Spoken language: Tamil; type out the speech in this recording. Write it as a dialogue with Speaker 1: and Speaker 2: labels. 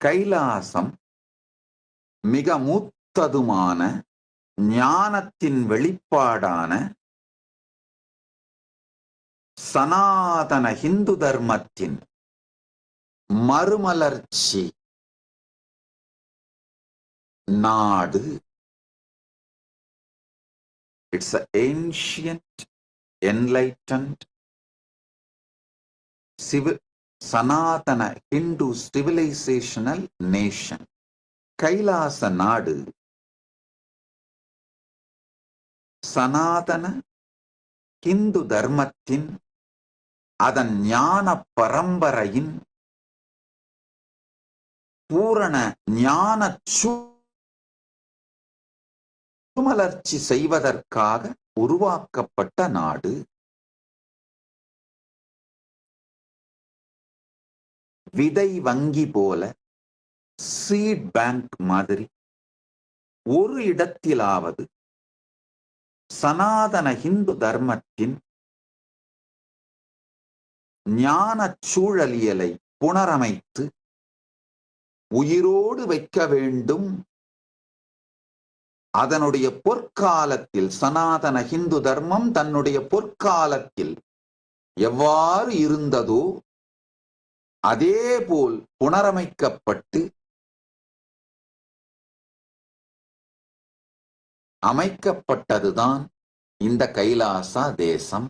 Speaker 1: கைலாசம் மிக மூத்ததுமான ஞானத்தின் வெளிப்பாடான சனாதன ஹிந்து தர்மத்தின் மறுமலர்ச்சி நாடு. It's an ancient, enlightened, Sanatana Hindu civilizational nation. கைலாச நாடு சனாதன ஹிந்து தர்மத்தின் அதன் ஞான பரம்பரையின் பூரண ஞான சுமலர்ச்சி செய்வதற்காக உருவாக்கப்பட்ட நாடு. விதை வங்கி போல, சீட் பேங்க் மாதிரி ஒரு இடத்திலாவது சனாதன ஹிந்து தர்மத்தின் ஞான சூழலியலை புனரமைத்து உயிரோடு வைக்க வேண்டும். அதனுடைய பொற்காலத்தில் சனாதன ஹிந்து தர்மம் தன்னுடைய பொற்காலத்தில் எவ்வாறு இருந்ததோ அதேபோல் புனரமைக்கப்பட்டு அமைக்கப்பட்டதுதான் இந்த கைலாசா தேசம்.